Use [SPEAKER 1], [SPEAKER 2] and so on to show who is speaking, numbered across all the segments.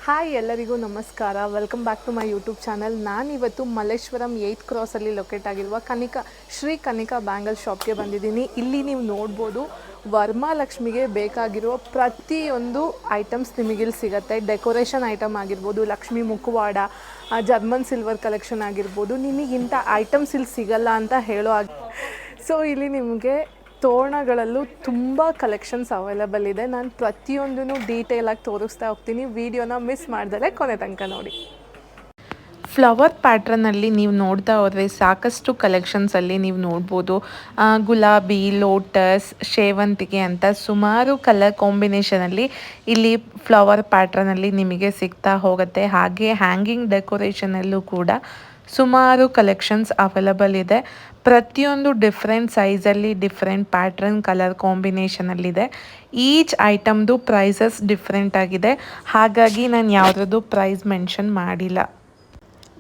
[SPEAKER 1] Hi ಎಲ್ಲರಿಗೂ ನಮಸ್ಕಾರ. Welcome back to my YouTube channel. ನಾನಿವತ್ತು ಮಲ್ಲೇಶ್ವರಂ 8th ಕ್ರಾಸಲ್ಲಿ ಲೊಕೇಟ್ ಆಗಿರುವ ಶ್ರೀ ಕನಿಕಾ ಬ್ಯಾಂಗಲ್ ಶಾಪ್ಗೆ ಬಂದಿದ್ದೀನಿ. ಇಲ್ಲಿ ನೀವು ನೋಡ್ಬೋದು ವರಮಹಾಲಕ್ಷ್ಮಿಗೆ ಬೇಕಾಗಿರುವ ಪ್ರತಿಯೊಂದು ಐಟಮ್ಸ್ ನಿಮಗಿಲ್ಲಿ ಸಿಗುತ್ತೆ. ಡೆಕೋರೇಷನ್ ಐಟಮ್ ಆಗಿರ್ಬೋದು, ಲಕ್ಷ್ಮಿ ಮುಖವಾಡ, ಜರ್ಮನ್ ಸಿಲ್ವರ್ ಕಲೆಕ್ಷನ್ ಆಗಿರ್ಬೋದು, ನಿಮಗಿಂಥ ಐಟಮ್ಸ್ ಇಲ್ಲಿ ಸಿಗಲ್ಲ ಅಂತ ಹೇಳೋ ಸೊ ಇಲ್ಲಿ ನಿಮಗೆ ತೋರಣಗಳಲ್ಲೂ ತುಂಬ ಕಲೆಕ್ಷನ್ಸ್ ಅವೈಲೇಬಲ್ ಇದೆ. ನಾನು ಪ್ರತಿಯೊಂದೂ ಡೀಟೇಲಾಗಿ ತೋರಿಸ್ತಾ ಹೋಗ್ತೀನಿ. ವಿಡಿಯೋನ ಮಿಸ್ ಮಾಡ್ದಲೇ ಕೊನೆ ತನಕ ನೋಡಿ.
[SPEAKER 2] ಫ್ಲವರ್ ಪ್ಯಾಟ್ರನಲ್ಲಿ ನೀವು ನೋಡ್ತಾ ಹೋದರೆ ಸಾಕಷ್ಟು ಕಲೆಕ್ಷನ್ಸಲ್ಲಿ ನೀವು ನೋಡ್ಬೋದು. ಗುಲಾಬಿ, ಲೋಟಸ್, ಸೇವಂತಿಗೆ ಅಂತ ಸುಮಾರು ಕಲರ್ ಕಾಂಬಿನೇಷನಲ್ಲಿ ಇಲ್ಲಿ ಫ್ಲವರ್ ಪ್ಯಾಟ್ರನಲ್ಲಿ ನಿಮಗೆ ಸಿಗ್ತಾ ಹೋಗುತ್ತೆ. ಹಾಗೆ ಹ್ಯಾಂಗಿಂಗ್ ಡೆಕೋರೇಷನಲ್ಲೂ ಕೂಡ ಸುಮಾರು ಕಲೆಕ್ಷನ್ಸ್ ಅವೈಲಬಲ್ ಇದೆ. ಪ್ರತಿಯೊಂದು ಡಿಫ್ರೆಂಟ್ ಸೈಜಲ್ಲಿ ಡಿಫ್ರೆಂಟ್ ಪ್ಯಾಟ್ರನ್ ಕಲರ್ ಕಾಂಬಿನೇಷನಲ್ಲಿದೆ. ಈಚ್ ಐಟಮ್ದು ಪ್ರೈಸಸ್ ಡಿಫ್ರೆಂಟ್ ಆಗಿದೆ, ಹಾಗಾಗಿ ನಾನು ಯಾವುದ್ರದ್ದು ಪ್ರೈಸ್ ಮೆನ್ಷನ್ ಮಾಡಿಲ್ಲ.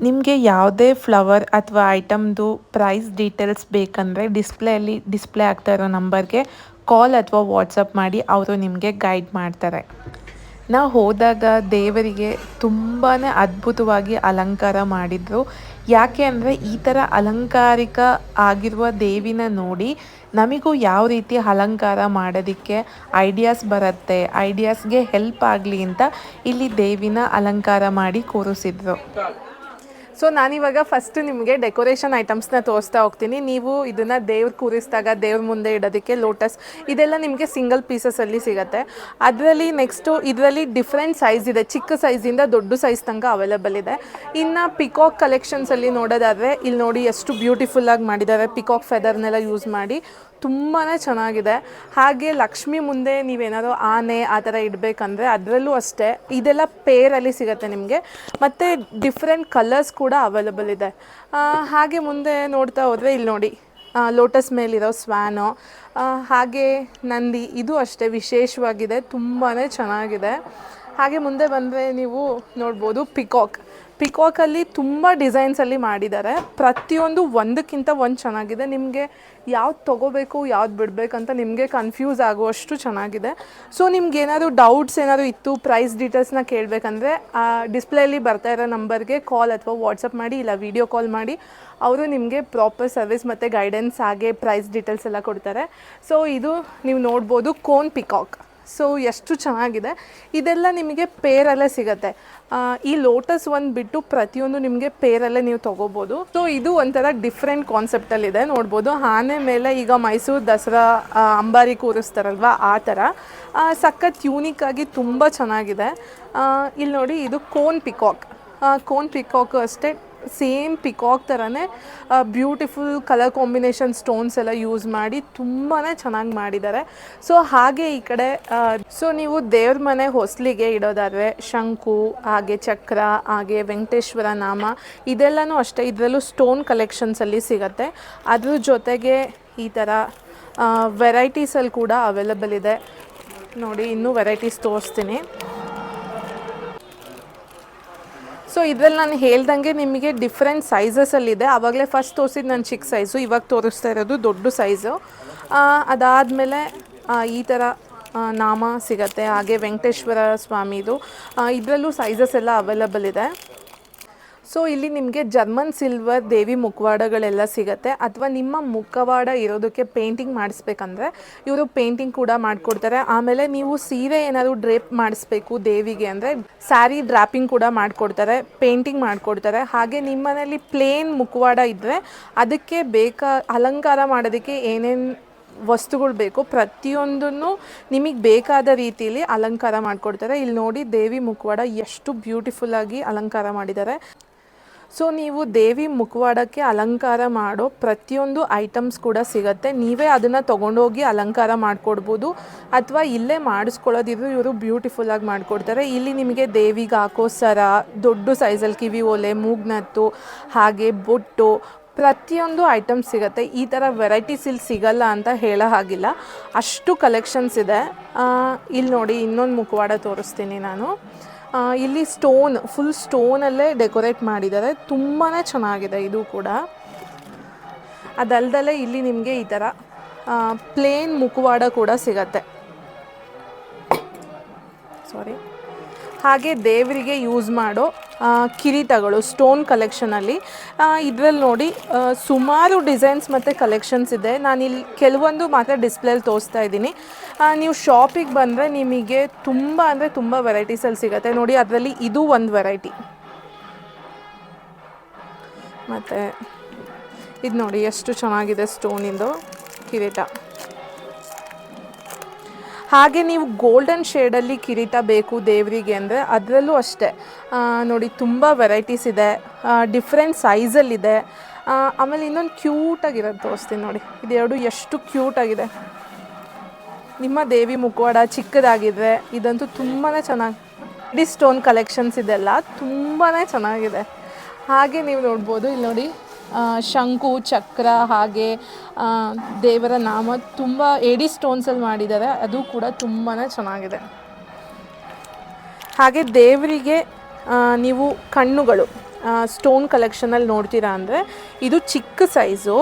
[SPEAKER 2] ನಿಮಗೆ ಯಾವುದೇ ಫ್ಲವರ್ ಅಥವಾ ಐಟಮ್ದು ಪ್ರೈಸ್ ಡೀಟೇಲ್ಸ್ ಬೇಕಂದರೆ ಡಿಸ್ಪ್ಲೇ ಆಗ್ತಾ ಇರೋ ನಂಬರ್ಗೆ ಕಾಲ್ ಅಥವಾ ವಾಟ್ಸಪ್ ಮಾಡಿ ಅವರು ನಿಮಗೆ ಗೈಡ್ ಮಾಡ್ತಾರೆ. ನಾವು ಹೋದಾಗ ದೇವರಿಗೆ ತುಂಬಾ ಅದ್ಭುತವಾಗಿ ಅಲಂಕಾರ ಮಾಡಿದರು. ಯಾಕೆ ಅಂದರೆ ಈ ಥರ ಅಲಂಕಾರಿಕ ಆಗಿರುವ ದೇವಿನ ನೋಡಿ ನಮಗೂ ಯಾವ ರೀತಿ ಅಲಂಕಾರ ಮಾಡೋದಕ್ಕೆ ಐಡಿಯಾಸ್ ಬರುತ್ತೆ, ಐಡಿಯಾಸ್ಗೆ ಹೆಲ್ಪ್ ಆಗಲಿ ಅಂತ ಇಲ್ಲಿ ದೇವಿನ ಅಲಂಕಾರ ಮಾಡಿ ಕೂರಿಸಿದ್ರು.
[SPEAKER 1] ಸೊ ನಾನಿವಾಗ ಫಸ್ಟ್ ನಿಮಗೆ ಡೆಕೋರೇಷನ್ ಐಟಮ್ಸ್ನ ತೋರಿಸ್ತಾ ಹೋಗ್ತೀನಿ. ನೀವು ಇದನ್ನು ದೇವ್ರು ಕೂರಿಸಿದಾಗ ದೇವ್ರ ಮುಂದೆ ಇಡೋದಕ್ಕೆ ಲೋಟಸ್ ಇದೆಲ್ಲ ನಿಮಗೆ ಸಿಂಗಲ್ ಪೀಸಸಲ್ಲಿ ಸಿಗುತ್ತೆ. ಅದರಲ್ಲಿ ನೆಕ್ಸ್ಟು ಇದರಲ್ಲಿ ಡಿಫ್ರೆಂಟ್ ಸೈಜ್ ಇದೆ. ಚಿಕ್ಕ ಸೈಜಿಂದ ದೊಡ್ಡ ಸೈಜ್ ತನಕ ಅವೈಲೇಬಲ್ ಇದೆ. ಇನ್ನು ಪಿಕಾಕ್ ಕಲೆಕ್ಷನ್ಸಲ್ಲಿ ನೋಡೋದಾದರೆ ಇಲ್ಲಿ ನೋಡಿ ಎಷ್ಟು ಬ್ಯೂಟಿಫುಲ್ಲಾಗಿ ಮಾಡಿದ್ದಾರೆ. ಪಿಕಾಕ್ ಫೆದರ್ನೆಲ್ಲ ಯೂಸ್ ಮಾಡಿ ತುಂಬಾ ಚೆನ್ನಾಗಿದೆ. ಹಾಗೆ ಲಕ್ಷ್ಮಿ ಮುಂದೆ ನೀವೇನಾದ್ರು ಆನೆ ಆ ಥರ ಇಡಬೇಕಂದ್ರೆ ಅದರಲ್ಲೂ ಅಷ್ಟೇ ಇದೆಲ್ಲ ಪೇರಲ್ಲಿ ಸಿಗುತ್ತೆ ನಿಮಗೆ. ಮತ್ತು ಡಿಫ್ರೆಂಟ್ ಕಲರ್ಸ್ ಕೂಡ ಅವೈಲೇಬಲ್ ಇದೆ. ಹಾಗೆ ಮುಂದೆ ನೋಡ್ತಾ ಹೋದರೆ ಇಲ್ಲಿ ನೋಡಿ ಲೋಟಸ್ ಮೇಲಿರೋ ಸ್ವ್ಯಾನು, ಹಾಗೆ ನಂದಿ, ಇದು ಅಷ್ಟೇ ವಿಶೇಷವಾಗಿದೆ, ತುಂಬಾ ಚೆನ್ನಾಗಿದೆ. ಹಾಗೆ ಮುಂದೆ ಬಂದರೆ ನೀವು ನೋಡ್ಬೋದು ಪಿಕಾಕಲ್ಲಿ ತುಂಬ ಡಿಸೈನ್ಸಲ್ಲಿ ಮಾಡಿದ್ದಾರೆ. ಪ್ರತಿಯೊಂದು ಒಂದಕ್ಕಿಂತ ಒಂದು ಚೆನ್ನಾಗಿದೆ. ನಿಮಗೆ ಯಾವ್ದು ತೊಗೋಬೇಕು ಯಾವ್ದು ಬಿಡಬೇಕಂತ ನಿಮಗೆ ಕನ್ಫ್ಯೂಸ್ ಆಗುವಷ್ಟು ಚೆನ್ನಾಗಿದೆ. ಸೊ ನಿಮ್ಗೆ ಏನಾದರೂ ಡೌಟ್ಸ್ ಏನಾದರೂ ಇತ್ತು, ಪ್ರೈಸ್ ಡೀಟೇಲ್ಸ್ನ ಕೇಳಬೇಕಂದ್ರೆ ಡಿಸ್ಪ್ಲೇಯಲ್ಲಿ ಬರ್ತಾ ಇರೋ ನಂಬರ್ಗೆ ಕಾಲ್ ಅಥವಾ ವಾಟ್ಸಪ್ ಮಾಡಿ, ಇಲ್ಲ ವಿಡಿಯೋ ಕಾಲ್ ಮಾಡಿ. ಅವರು ನಿಮಗೆ ಪ್ರಾಪರ್ ಸರ್ವಿಸ್ ಮತ್ತು ಗೈಡೆನ್ಸ್ ಹಾಗೆ ಪ್ರೈಸ್ ಡೀಟೇಲ್ಸ್ ಎಲ್ಲ ಕೊಡ್ತಾರೆ. ಸೊ ಇದು ನೀವು ನೋಡ್ಬೋದು ಕೋನ್ ಪಿಕಾಕ್. ಸೊ ಎಷ್ಟು ಚೆನ್ನಾಗಿದೆ. ಇದೆಲ್ಲ ನಿಮಗೆ ಪೇರಲ್ಲೇ ಸಿಗುತ್ತೆ. ಈ ಲೋಟಸ್ ಒಂದು ಬಿಟ್ಟು ಪ್ರತಿಯೊಂದು ನಿಮಗೆ ಪೇರಲ್ಲೇ ನೀವು ತೊಗೋಬೋದು. ಸೊ ಇದು ಒಂಥರ ಡಿಫ್ರೆಂಟ್ ಕಾನ್ಸೆಪ್ಟಲ್ಲಿದೆ. ನೋಡ್ಬೋದು ಆನೆ ಮೇಲೆ ಈಗ ಮೈಸೂರು ದಸರಾ ಅಂಬಾರಿ ಕೂರಿಸ್ತಾರಲ್ವ ಆ ಥರ ಸಖತ್ ಯೂನಿಕ್ಕಾಗಿ ತುಂಬ ಚೆನ್ನಾಗಿದೆ. ಇಲ್ಲಿ ನೋಡಿ ಇದು ಕೋನ್ ಪಿಕಾಕ್ ಅಷ್ಟೇ ಸೇಮ್ ಪಿಕಾಕ್ ಥರನೇ ಬ್ಯೂಟಿಫುಲ್ ಕಲರ್ ಕಾಂಬಿನೇಷನ್ ಸ್ಟೋನ್ಸ್ ಎಲ್ಲ ಯೂಸ್ ಮಾಡಿ ತುಂಬಾ ಚೆನ್ನಾಗಿ ಮಾಡಿದ್ದಾರೆ. ಸೊ ಹಾಗೆ ಈ ಕಡೆ ಸೊ ನೀವು ದೇವ್ರ ಮನೆ ಹೊಸ್ಲಿಗೆ ಇಡೋದಾದರೆ ಶಂಕು, ಹಾಗೆ ಚಕ್ರ, ಹಾಗೆ ವೆಂಕಟೇಶ್ವರ ನಾಮ ಇದೆಲ್ಲನೂ ಅಷ್ಟೇ ಇದರಲ್ಲೂ ಸ್ಟೋನ್ ಕಲೆಕ್ಷನ್ಸಲ್ಲಿ ಸಿಗುತ್ತೆ. ಅದ್ರ ಜೊತೆಗೆ ಈ ಥರ ವೆರೈಟೀಸಲ್ಲಿ ಕೂಡ ಅವೈಲೇಬಲ್ ಇದೆ. ನೋಡಿ ಇನ್ನೂ ವೆರೈಟೀಸ್ ತೋರಿಸ್ತೀನಿ. ಸೊ ಇದರಲ್ಲಿ ನಾನು ಹೇಳ್ದಂಗೆ ನಿಮಗೆ ಡಿಫ್ರೆಂಟ್ ಸೈಜಸಲ್ಲಿದೆ. ಆವಾಗಲೇ ಫಸ್ಟ್ ತೋರಿಸಿದ್ದು ನಾನು ಚಿಕ್ಕ ಸೈಜು, ಇವಾಗ ತೋರಿಸ್ತಾ ಇರೋದು ದೊಡ್ಡ ಸೈಜು. ಅದಾದಮೇಲೆ ಈ ಥರ ನಾಮ ಸಿಗುತ್ತೆ. ಹಾಗೆ ವೆಂಕಟೇಶ್ವರ ಸ್ವಾಮಿದು ಇದರಲ್ಲೂ ಸೈಜಸ್ ಎಲ್ಲ ಅವೈಲೇಬಲ್ ಇದೆ. ಸೊ ಇಲ್ಲಿ ನಿಮಗೆ ಜರ್ಮನ್ ಸಿಲ್ವರ್ ದೇವಿ ಮುಖವಾಡಗಳೆಲ್ಲ ಸಿಗುತ್ತೆ. ಅಥವಾ ನಿಮ್ಮ ಮುಖವಾಡ ಇರೋದಕ್ಕೆ ಪೇಂಟಿಂಗ್ ಮಾಡಿಸ್ಬೇಕಂದ್ರೆ ಇವರು ಪೇಂಟಿಂಗ್ ಕೂಡ ಮಾಡಿಕೊಡ್ತಾರೆ. ಆಮೇಲೆ ನೀವು ಸೀರೆ ಏನಾದರೂ ಡ್ರೇಪ್ ಮಾಡಿಸ್ಬೇಕು ದೇವಿಗೆ ಅಂದರೆ ಸ್ಯಾರಿ ಡ್ರಾಪಿಂಗ್ ಕೂಡ ಮಾಡಿಕೊಡ್ತಾರೆ, ಪೇಂಟಿಂಗ್ ಮಾಡಿಕೊಡ್ತಾರೆ. ಹಾಗೆ ನಿಮ್ಮ ಮನೇಲಿ ಪ್ಲೇನ್ ಮುಖವಾಡ ಇದ್ದರೆ ಅದಕ್ಕೆ ಅಲಂಕಾರ ಮಾಡೋದಕ್ಕೆ ಏನೇನು ವಸ್ತುಗಳು ಬೇಕು ಪ್ರತಿಯೊಂದನ್ನು ನಿಮಗೆ ಬೇಕಾದ ರೀತಿಯಲ್ಲಿ ಅಲಂಕಾರ ಮಾಡಿಕೊಡ್ತಾರೆ. ಇಲ್ಲಿ ನೋಡಿ ದೇವಿ ಮುಖವಾಡ ಎಷ್ಟು ಬ್ಯೂಟಿಫುಲ್ಲಾಗಿ ಅಲಂಕಾರ ಮಾಡಿದ್ದಾರೆ. ಸೊ ನೀವು ದೇವಿ ಮುಖವಾಡಕ್ಕೆ ಅಲಂಕಾರ ಮಾಡೋ ಪ್ರತಿಯೊಂದು ಐಟಮ್ಸ್ ಕೂಡ ಸಿಗುತ್ತೆ. ನೀವೇ ಅದನ್ನು ತೊಗೊಂಡೋಗಿ ಅಲಂಕಾರ ಮಾಡಿಕೊಡ್ಬೋದು ಅಥವಾ ಇಲ್ಲೇ ಮಾಡಿಸ್ಕೊಳ್ಳೋದಿದ್ರು ಇವರು ಬ್ಯೂಟಿಫುಲ್ಲಾಗಿ ಮಾಡಿಕೊಡ್ತಾರೆ. ಇಲ್ಲಿ ನಿಮಗೆ ದೇವಿಗೆ ಹಾಕೋ ಸರ, ದೊಡ್ಡ ಸೈಜಲ್ಲಿ ಕಿವಿ ಓಲೆ, ಮೂಗ್ನತ್ತು, ಹಾಗೆ ಬೊಟ್ಟು ಪ್ರತಿಯೊಂದು ಐಟಮ್ಸ್ ಸಿಗುತ್ತೆ. ಈ ಥರ ವೆರೈಟೀಸ್ ಇಲ್ಲಿ ಸಿಗಲ್ಲ ಅಂತ ಹೇಳೋ ಹಾಗಿಲ್ಲ, ಅಷ್ಟು ಕಲೆಕ್ಷನ್ಸ್ ಇದೆ. ಇಲ್ಲಿ ನೋಡಿ ಇನ್ನೊಂದು ಮುಖವಾಡ ತೋರಿಸ್ತೀನಿ ನಾನು. ಇಲ್ಲಿ ಫುಲ್ ಸ್ಟೋನಲ್ಲೇ ಡೆಕೋರೇಟ್ ಮಾಡಿದ್ದಾರೆ, ತುಂಬಾ ಚೆನ್ನಾಗಿದೆ ಇದು ಕೂಡ. ಅದಲ್ದಲೇ ಇಲ್ಲಿ ನಿಮಗೆ ಈ ಥರ ಪ್ಲೇನ್ ಮುಖವಾಡ ಕೂಡ ಸಿಗತ್ತೆ. ಸಾರಿ. ಹಾಗೆ ದೇವರಿಗೆ ಯೂಸ್ ಮಾಡೋ ಕಿರೀಟಗಳು ಸ್ಟೋನ್ ಕಲೆಕ್ಷನಲ್ಲಿ ಇದರಲ್ಲಿ ನೋಡಿ ಸುಮಾರು ಡಿಸೈನ್ಸ್ ಮತ್ತು ಕಲೆಕ್ಷನ್ಸ್ ಇದೆ. ನಾನಿಲ್ಲಿ ಕೆಲವೊಂದು ಮಾತ್ರ ಡಿಸ್ಪ್ಲೇಲಿ ತೋರಿಸ್ತಾ ಇದ್ದೀನಿ. ನೀವು ಶಾಪಿಗೆ ಬಂದರೆ ನಿಮಗೆ ತುಂಬ ಅಂದರೆ ತುಂಬ ವೆರೈಟೀಸಲ್ಲಿ ಸಿಗುತ್ತೆ ನೋಡಿ. ಅದರಲ್ಲಿ ಇದು ಒಂದು ವೆರೈಟಿ. ಮತ್ತು ಇದು ನೋಡಿ ಎಷ್ಟು ಚೆನ್ನಾಗಿದೆ ಸ್ಟೋನಿಂದು ಕಿರೀಟ. ಹಾಗೆ ನೀವು ಗೋಲ್ಡನ್ ಶೇಡಲ್ಲಿ ಕಿರೀಟ ಬೇಕು ದೇವರಿಗೆ ಅಂದರೆ ಅದರಲ್ಲೂ ಅಷ್ಟೇ ನೋಡಿ ತುಂಬ ವೆರೈಟೀಸ್ ಇದೆ, ಡಿಫ್ರೆಂಟ್ ಸೈಜಲ್ಲಿದೆ. ಆಮೇಲೆ ಇನ್ನೊಂದು ಕ್ಯೂಟಾಗಿರೋದು ತೋರಿಸ್ತೀನಿ ನೋಡಿ. ಇದೆರಡು ಎಷ್ಟು ಕ್ಯೂಟಾಗಿದೆ. ನಿಮ್ಮ ದೇವಿ ಮುಖವಾಡ ಚಿಕ್ಕದಾಗಿದ್ರೆ ಇದಂತೂ ತುಂಬಾ ಚೆನ್ನಾಗಿ ಸ್ಟೋನ್ ಕಲೆಕ್ಷನ್ಸ್ ಇದೆಲ್ಲ ತುಂಬಾ ಚೆನ್ನಾಗಿದೆ. ಹಾಗೆ ನೀವು ನೋಡ್ಬೋದು ಇಲ್ಲಿ ನೋಡಿ ಶಂಕು ಚಕ್ರ ಹಾಗೆ ದೇವರ ನಾಮ ತುಂಬ ಏಡಿ ಸ್ಟೋನ್ಸಲ್ಲಿ ಮಾಡಿದ್ದಾರೆ. ಅದು ಕೂಡ ತುಂಬಾ ಚೆನ್ನಾಗಿದೆ. ಹಾಗೆ ದೇವರಿಗೆ ನೀವು ಕಣ್ಣುಗಳು ಸ್ಟೋನ್ ಕಲೆಕ್ಷನಲ್ಲಿ ನೋಡ್ತೀರಾ ಅಂದರೆ ಇದು ಚಿಕ್ಕ ಸೈಜು,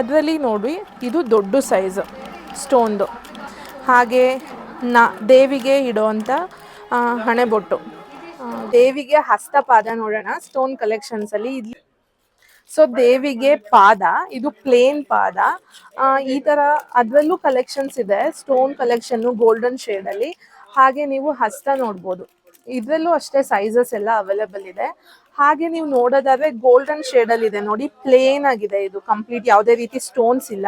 [SPEAKER 1] ಅದರಲ್ಲಿ ನೋಡಿ ಇದು ದೊಡ್ಡ ಸೈಜು ಸ್ಟೋನ್ದು. ಹಾಗೆ ದೇವಿಗೆ ಇಡೋವಂಥ ಹಣೆಬೊಟ್ಟು, ದೇವಿಗೆ ಹಸ್ತಪಾದ ನೋಡೋಣ ಸ್ಟೋನ್ ಕಲೆಕ್ಷನ್ಸಲ್ಲಿ. ಇಲ್ಲಿ ಸೊ ದೇವಿಗೆ ಪಾದ, ಇದು ಪ್ಲೇನ್ ಪಾದ. ಈ ಥರ ಅದರಲ್ಲೂ ಕಲೆಕ್ಷನ್ಸ್ ಇದೆ, ಸ್ಟೋನ್ ಕಲೆಕ್ಷನ್ನು ಗೋಲ್ಡನ್ ಶೇಡಲ್ಲಿ. ಹಾಗೆ ನೀವು ಹಸ್ತ ನೋಡ್ಬೋದು, ಇದರಲ್ಲೂ ಅಷ್ಟೇ ಸೈಜಸ್ ಎಲ್ಲ ಅವೈಲೇಬಲ್ ಇದೆ. ಹಾಗೆ ನೀವು ನೋಡೋದಾದ್ರೆ ಗೋಲ್ಡನ್ ಶೇಡಲ್ಲಿ ಇದೆ ನೋಡಿ, ಪ್ಲೇನ್ ಆಗಿದೆ ಇದು ಕಂಪ್ಲೀಟ್, ಯಾವುದೇ ರೀತಿ ಸ್ಟೋನ್ಸ್ ಇಲ್ಲ.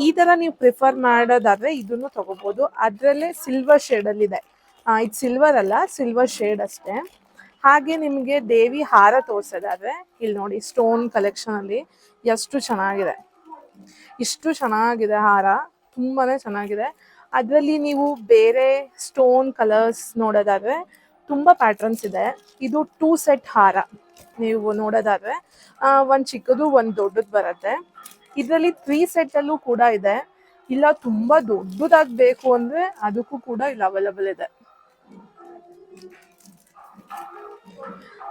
[SPEAKER 1] ಈ ಥರ ನೀವು ಪ್ರಿಫರ್ ಮಾಡೋದಾದ್ರೆ ಇದನ್ನು ತಗೋಬೋದು. ಅದರಲ್ಲೇ ಸಿಲ್ವರ್ ಶೇಡಲ್ಲಿದೆ, ಇದು ಸಿಲ್ವರ್ ಅಲ್ಲ, ಸಿಲ್ವರ್ ಶೇಡ್ ಅಷ್ಟೇ. ಹಾಗೆ ನಿಮಗೆ ದೇವಿ ಹಾರ ತೋರಿಸೋದಾದ್ರೆ ಇಲ್ಲಿ ನೋಡಿ ಸ್ಟೋನ್ ಕಲೆಕ್ಷನಲ್ಲಿ ಎಷ್ಟು ಚೆನ್ನಾಗಿದೆ, ಇಷ್ಟು ಚೆನ್ನಾಗಿದೆ ಹಾರ, ತುಂಬಾ ಚೆನ್ನಾಗಿದೆ. ಅದರಲ್ಲಿ ನೀವು ಬೇರೆ ಸ್ಟೋನ್ ಕಲರ್ಸ್ ನೋಡೋದಾದ್ರೆ ತುಂಬ ಪ್ಯಾಟ್ರನ್ಸ್ ಇದೆ. ಇದು 2 ಸೆಟ್ ಹಾರ ನೀವು ನೋಡೋದಾದ್ರೆ ಒಂದು ಚಿಕ್ಕದು ಒಂದು ದೊಡ್ಡದು ಬರುತ್ತೆ. ಇದರಲ್ಲಿ 3 ಸೆಟ್ಟಲ್ಲೂ ಕೂಡ ಇದೆ. ಇಲ್ಲ ತುಂಬ ದೊಡ್ಡದಾಗಿ ಬೇಕು ಅಂದರೆ ಅದಕ್ಕೂ ಕೂಡ ಇಲ್ಲಿ ಅವೈಲೇಬಲ್ ಇದೆ.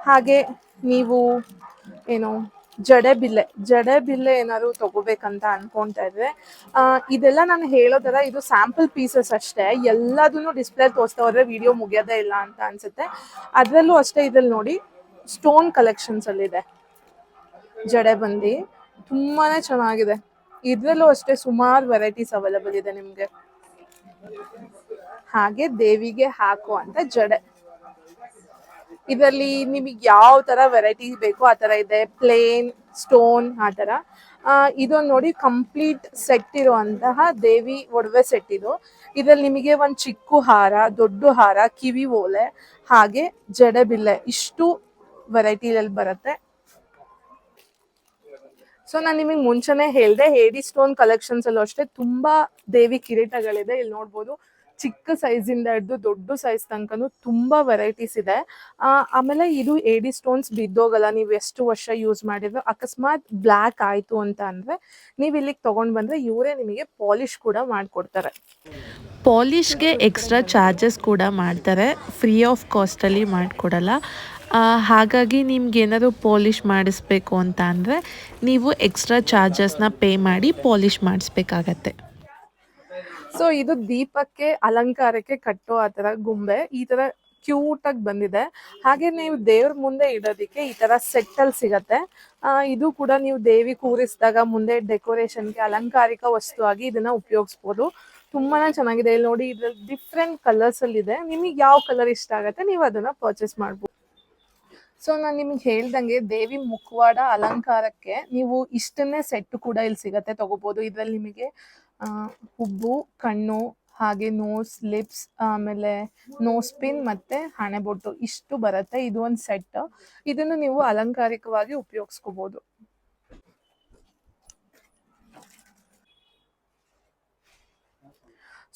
[SPEAKER 1] ಹಾಗೆ ನೀವು ಏನು ಜಡೆ ಬಿಲ್ಲೆ ಏನಾದ್ರು ತಗೋಬೇಕಂತ ಅನ್ಕೊಂತಾ ಇದ್ರೆ ಇದೆಲ್ಲ ನಾನು ಹೇಳೋದರ ಇದು ಸ್ಯಾಂಪಲ್ ಪೀಸಸ್ ಅಷ್ಟೇ. ಎಲ್ಲದನ್ನು ಡಿಸ್ಪ್ಲೇ ತೋರಿಸ್ತಾ ಹೋದ್ರೆ ವಿಡಿಯೋ ಮುಗಿಯೋದೇ ಇಲ್ಲ ಅಂತ ಅನ್ಸುತ್ತೆ. ಅದರಲ್ಲೂ ಅಷ್ಟೇ ಇದ್ರಲ್ಲಿ ನೋಡಿ ಸ್ಟೋನ್ ಕಲೆಕ್ಷನ್ಸ್ ಅಲ್ಲಿ ಇದೆ ಜಡೆ ಬಂದು ತುಂಬಾನೇ ಚೆನ್ನಾಗಿದೆ. ಇದ್ರಲ್ಲೂ ಅಷ್ಟೇ ಸುಮಾರು ವೆರೈಟೀಸ್ ಅವೈಲೇಬಲ್ ಇದೆ ನಿಮ್ಗೆ. ಹಾಗೆ ದೇವಿಗೆ ಹಾಕುವಂತ ಜಡೆ, ಇದರಲ್ಲಿ ನಿಮಗೆ ಯಾವ ತರ ವೆರೈಟಿ ಬೇಕು ಆ ತರ ಇದೆ, ಪ್ಲೇನ್ ಸ್ಟೋನ್ ಆ ತರ. ಇದೊಂದು ನೋಡಿ ಕಂಪ್ಲೀಟ್ ಸೆಟ್ ಇರುವಂತಹ ದೇವಿ ಒಡವೆ ಸೆಟ್ ಇದು. ಇದರಲ್ಲಿ ನಿಮಗೆ ಒಂದು ಚಿಕ್ಕ ಹಾರ, ದೊಡ್ಡ ಹಾರ, ಕಿವಿ ಓಲೆ ಹಾಗೆ ಜಡೆ ಬಿಲ್ಲೆ ಇಷ್ಟು ವೆರೈಟಿಯಲ್ಲಿ ಬರುತ್ತೆ. ಸೊ ನಾನು ನಿಮಗೆ ಮುಂಚೆನೆ ಹೇಳಿದೆ ಏಡಿ ಸ್ಟೋನ್ ಕಲೆಕ್ಷನ್ಸ್ ಅಲ್ಲೂ ಅಷ್ಟೇ ತುಂಬಾ ದೇವಿ ಕಿರೀಟಗಳಿದೆ. ಇಲ್ಲಿ ನೋಡ್ಬೋದು ಚಿಕ್ಕ ಸೈಜಿಂದ ಹಿಡಿದು ದೊಡ್ಡ ಸೈಜ್ ತನಕನೂ ತುಂಬಾ ವೆರೈಟೀಸ್ ಇದೆ. ಆಮೇಲೆ ಇದು ಏಡಿ ಸ್ಟೋನ್ಸ್ ಬಿದ್ದೋಗಲ್ಲ, ನೀವು ಎಷ್ಟು ವರ್ಷ ಯೂಸ್ ಮಾಡಿದ್ರು. ಅಕಸ್ಮಾತ್ ಬ್ಲ್ಯಾಕ್ ಆಯ್ತು ಅಂತ ಅಂದ್ರೆ ನೀವು ಇಲ್ಲಿಗೆ ತಗೊಂಡ್ ಬಂದ್ರೆ ಇವರೇ ನಿಮಗೆ ಪಾಲಿಶ್ ಕೂಡ ಮಾಡಿಕೊಡ್ತಾರೆ.
[SPEAKER 2] ಪಾಲಿಷ್ಗೆ ಎಕ್ಸ್ಟ್ರಾ ಚಾರ್ಜಸ್ ಕೂಡ ಮಾಡ್ತಾರೆ, ಫ್ರೀ ಆಫ್ ಕಾಸ್ಟಲ್ಲಿ ಮಾಡಿಕೊಡಲ್ಲ. ಹಾಗಾಗಿ ನಿಮ್ಗೆ ಏನಾದರೂ ಪಾಲಿಷ್ ಮಾಡಿಸ್ಬೇಕು ಅಂತ ಅಂದರೆ ನೀವು ಎಕ್ಸ್ಟ್ರಾ ಚಾರ್ಜಸ್ನ ಪೇ ಮಾಡಿ ಪಾಲಿಷ್ ಮಾಡಿಸ್ಬೇಕಾಗತ್ತೆ.
[SPEAKER 1] ಸೊ ಇದು ದೀಪಕ್ಕೆ ಅಲಂಕಾರಕ್ಕೆ ಕಟ್ಟೋ ಆ ಥರ ಗೊಂಬೆ ಈ ಥರ ಕ್ಯೂಟ್ ಆಗಿ ಬಂದಿದೆ. ಹಾಗೆ ನೀವು ದೇವ್ರ ಮುಂದೆ ಇಡೋದಕ್ಕೆ ಈ ತರ ಸೆಟ್ ಅಲ್ಲಿ ಸಿಗತ್ತೆ. ಇದು ಕೂಡ ನೀವು ದೇವಿ ಕೂರಿಸಿದಾಗ ಮುಂದೆ ಡೆಕೋರೇಷನ್ಗೆ ಅಲಂಕಾರಿಕ ವಸ್ತು ಆಗಿ ಇದನ್ನ ಉಪಯೋಗಿಸ್ಬೋದು. ತುಂಬಾನೇ ಚೆನ್ನಾಗಿದೆ. ಇಲ್ಲಿ ನೋಡಿ ಇದ್ರಲ್ಲಿ ಡಿಫ್ರೆಂಟ್ ಕಲರ್ಸ್ ಅಲ್ಲಿ ಇದೆ. ನಿಮಗೆ ಯಾವ ಕಲರ್ ಇಷ್ಟ ಆಗುತ್ತೆ ನೀವು ಅದನ್ನ ಪರ್ಚೇಸ್ ಮಾಡ್ಬೋದು. ಸೊ ನಾನು ನಿಮ್ಗೆ ಹೇಳ್ದಂಗೆ ದೇವಿ ಮುಖವಾಡ ಅಲಂಕಾರಕ್ಕೆ ನೀವು ಇಷ್ಟನ್ನೇ ಸೆಟ್ ಕೂಡ ಇಲ್ಲಿ ಸಿಗತ್ತೆ, ತಗೋಬಹುದು. ಇದ್ರಲ್ಲಿ ನಿಮಗೆ ಹುಬ್ಬು, ಕಣ್ಣು, ಹಾಗೆ ನೋಸ್, ಲಿಪ್ಸ್, ಆಮೇಲೆ ನೋಸ್ ಪಿನ್ ಮತ್ತೆ ಹಣೆಬೊಟ್ಟು ಇಷ್ಟು ಬರುತ್ತೆ. ಇದು ಒಂದು ಸೆಟ್. ಇದನ್ನು ನೀವು ಅಲಂಕಾರಿಕವಾಗಿ ಉಪಯೋಗಿಸ್ಕೋಬಹುದು.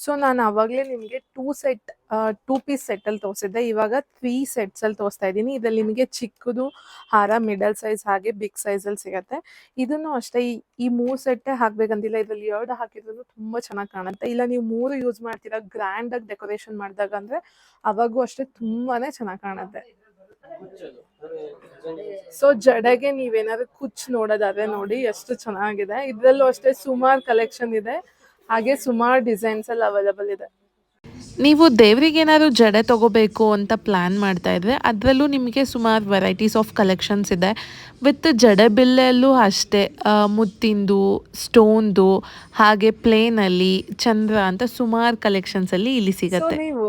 [SPEAKER 1] ಸೊ ನಾನು ಅವಾಗಲೇ ನಿಮಗೆ 2 ಪೀಸ್ ಸೆಟ್ ಅಲ್ಲಿ ತೋರಿಸಿದ್ದೆ. ಇವಾಗ 3 ಸೆಟ್ಸ್ ಅಲ್ಲಿ ತೋರಿಸ್ತಾ ಇದ್ದೀನಿ. ಇದರಲ್ಲಿ ನಿಮಗೆ ಚಿಕ್ಕದು ಹಾರ, ಮಿಡಲ್ ಸೈಜ್ ಹಾಗೆ ಬಿಗ್ ಸೈಜ್ ಅಲ್ಲಿ ಸಿಗತ್ತೆ. ಇದನ್ನು ಅಷ್ಟೇ ಈ 3 ಸೆಟ್ ಹಾಕ್ಬೇಕಂತಿಲ್ಲ, ಇದರಲ್ಲಿ 2 ಹಾಕಿದ್ರು ತುಂಬಾ ಚೆನ್ನಾಗಿ ಕಾಣುತ್ತೆ. ಇಲ್ಲ ನೀವು 3 ಯೂಸ್ ಮಾಡ್ತೀರಾ ಗ್ರ್ಯಾಂಡ್ ಆಗಿ ಡೆಕೋರೇಷನ್ ಮಾಡಿದಾಗ ಅಂದ್ರೆ ಅವಾಗೂ ಅಷ್ಟೇ ತುಂಬಾನೇ ಚೆನ್ನಾಗಿ ಕಾಣುತ್ತೆ. ಸೊ ಜಡೆಗೆ ನೀವೇನಾದ್ರು ಕುಚ್ ನೋಡೋದಾದ್ರೆ ನೋಡಿ ಎಷ್ಟು ಚೆನ್ನಾಗಿದೆ. ಇದ್ರಲ್ಲೂ ಅಷ್ಟೇ ಸುಮಾರು ಕಲೆಕ್ಷನ್ ಇದೆ, ಹಾಗೆ ಸುಮಾರು ಡಿಸೈನ್ಸ್ ಅಲ್ಲಿ ಅವೈಲೇಬಲ್ ಇದೆ.
[SPEAKER 2] ನೀವು ದೇವರಿಗೇನಾದ್ರು ಜಡೆ ತೊಗೋಬೇಕು ಅಂತ ಪ್ಲ್ಯಾನ್ ಮಾಡ್ತಾ ಇದ್ರೆ ಅದರಲ್ಲೂ ನಿಮಗೆ ಸುಮಾರು ವೆರೈಟೀಸ್ ಆಫ್ ಕಲೆಕ್ಷನ್ಸ್ ಇದೆ. ವಿತ್ ಜಡೆ ಬಿಲ್ಲೆಯಲ್ಲೂ ಅಷ್ಟೇ ಮುತ್ತಿಂದು, ಸ್ಟೋನ್ದು, ಹಾಗೆ ಪ್ಲೇನಲ್ಲಿ ಚಂದ್ರ ಅಂತ ಸುಮಾರು ಕಲೆಕ್ಷನ್ಸಲ್ಲಿ ಇಲ್ಲಿ
[SPEAKER 1] ಸೊ
[SPEAKER 2] ಸಿಗುತ್ತೆ.
[SPEAKER 1] ನೀವು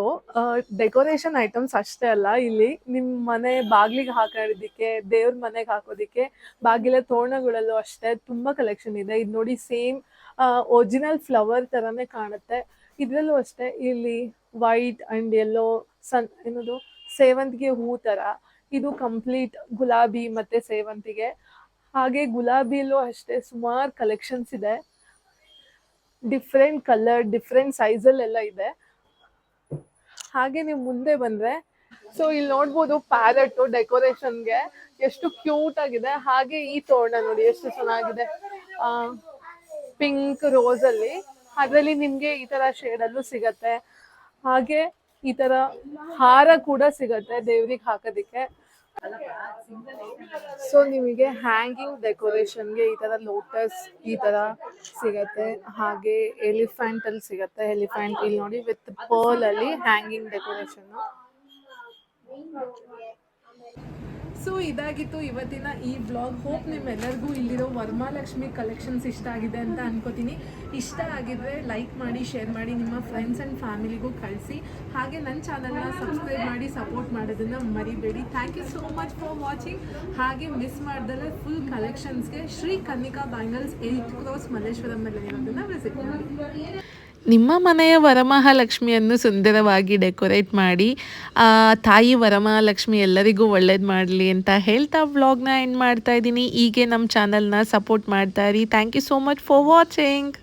[SPEAKER 1] ಡೆಕೋರೇಷನ್ ಐಟಮ್ಸ್ ಅಷ್ಟೇ ಅಲ್ಲ, ಇಲ್ಲಿ ನಿಮ್ ಮನೆ ಬಾಗ್ಲಿಗೆ ಹಾಕೋದಿಕ್ಕೆ, ದೇವ್ರ ಮನೆಗೆ ಹಾಕೋದಿಕ್ಕೆ ಬಾಗಿಲ ತೋರಣಗಳಲ್ಲೂ ಅಷ್ಟೇ ತುಂಬಾ ಕಲೆಕ್ಷನ್ ಇದೆ. ಇದು ನೋಡಿ ಸೇಮ್ ಒರಿಜಿನಲ್ ಫ್ಲವರ್ ತರಾನೇ ಕಾಣುತ್ತೆ. ಇದ್ರಲ್ಲೂ ಅಷ್ಟೇ ಇಲ್ಲಿ ವೈಟ್ ಅಂಡ್ ಯೆಲ್ಲೋ ಏನದು ಸೇವಂತಿಗೆ ಹೂ ತರ, ಇದು ಕಂಪ್ಲೀಟ್ ಗುಲಾಬಿ ಮತ್ತೆ ಸೇವಂತಿಗೆ. ಹಾಗೆ ಗುಲಾಬಿಲೂ ಅಷ್ಟೇ ಸುಮಾರು ಕಲೆಕ್ಷನ್ಸ್ ಇದೆ. ಡಿಫ್ರೆಂಟ್ ಕಲರ್, ಡಿಫ್ರೆಂಟ್ ಸೈಜಲ್ಲೆಲ್ಲ ಇದೆ. ಹಾಗೆ ನೀವು ಮುಂದೆ ಬಂದ್ರೆ ಸೊ ಇಲ್ಲಿ ನೋಡ್ಬೋದು ಪ್ಯಾರೆಟ್ ಡೆಕೋರೇಷನ್ಗೆ ಎಷ್ಟು ಕ್ಯೂಟ್ ಆಗಿದೆ. ಹಾಗೆ ಈ ತೋರಣ ನೋಡಿ ಎಷ್ಟು ಚೆನ್ನಾಗಿದೆ, ಪಿಂಕ್ ರೋಸ್ ಅಲ್ಲಿ. ಅದ್ರಲ್ಲಿ ನಿಮ್ಗೆ ಈ ತರ ಶೇಡ್ ಅಲ್ಲೂ ಸಿಗತ್ತೆ. ಹಾಗೆ ಈ ತರ ಹಾರ ಕೂಡ ಸಿಗತ್ತೆ ದೇವ್ರಿಗೆ ಹಾಕೋದಿಕ್ಕೆ. ಸೊ ನಿಮಗೆ ಹ್ಯಾಂಗಿಂಗ್ ಡೆಕೋರೇಷನ್ಗೆ ಈ ತರ ಲೋಟಸ್ ಈ ತರ ಸಿಗತ್ತೆ. ಹಾಗೆ ಎಲಿಫೆಂಟ್ ಅಲ್ಲಿ ಸಿಗತ್ತೆ. ಎಲಿಫೆಂಟ್ ಇಲ್ಲಿ ನೋಡಿ ವಿತ್ ಪರ್ಲ್ ಅಲ್ಲಿ ಹ್ಯಾಂಗಿಂಗ್ ಡೆಕೋರೇಷನ್. ಸೊ ಇದಾಗಿತ್ತು ಇವತ್ತಿನ ಈ ವ್ಲಾಗ್. ಹೋಪ್ ನಿಮ್ಮೆಲ್ಲರಿಗೂ ಇಲ್ಲಿರೋ ವರಮಹಾಲಕ್ಷ್ಮಿ ಕಲೆಕ್ಷನ್ಸ್ ಇಷ್ಟ ಆಗಿದೆ ಅಂತ ಅನ್ಕೋತೀನಿ. ಇಷ್ಟ ಆಗಿದ್ರೆ ಲೈಕ್ ಮಾಡಿ, ಶೇರ್ ಮಾಡಿ, ನಿಮ್ಮ ಫ್ರೆಂಡ್ಸ್ ಆ್ಯಂಡ್ ಫ್ಯಾಮಿಲಿಗೂ ಕಳಿಸಿ. ಹಾಗೆ ನನ್ನ ಚಾನಲ್ನ ಸಬ್ಸ್ಕ್ರೈಬ್ ಮಾಡಿ ಸಪೋರ್ಟ್ ಮಾಡೋದನ್ನು ಮರಿಬೇಡಿ. Thank you so much for watching. ಹಾಗೆ ಮಿಸ್ ಮಾಡ್ದಲ್ಲೇ ಫುಲ್ ಕಲೆಕ್ಷನ್ಸ್ಗೆ ಶ್ರೀ ಕನ್ನಿಕಾ ಬ್ಯಾಂಗಲ್ಸ್ 8 ಕ್ರಾಸ್ ಮಲ್ಲೇಶ್ವರಮಲ್ಲಿ ಇರೋದನ್ನು ವಿಸಿಟ್ ಮಾಡಿ.
[SPEAKER 2] ನಿಮ್ಮ ಮನೆಯ ವರಮಹಾಲಕ್ಷ್ಮಿಯನ್ನು ಸುಂದರವಾಗಿ ಡೆಕೋರೇಟ್ ಮಾಡಿ, ತಾಯಿ ವರಮಹಾಲಕ್ಷ್ಮಿ ಎಲ್ಲರಿಗೂ ಒಳ್ಳೇದು ಮಾಡಲಿ ಅಂತ ಹೇಳ್ತಾ ವ್ಲಾಗ್ನ ಎಂಡ್ ಮಾಡ್ತಾ ಇದ್ದೀನಿ. ಹೀಗೆ ನಮ್ಮ ಚಾನಲ್ನ ಸಪೋರ್ಟ್ ಮಾಡ್ತಾ ಇರಿ. Thank you so much for watching.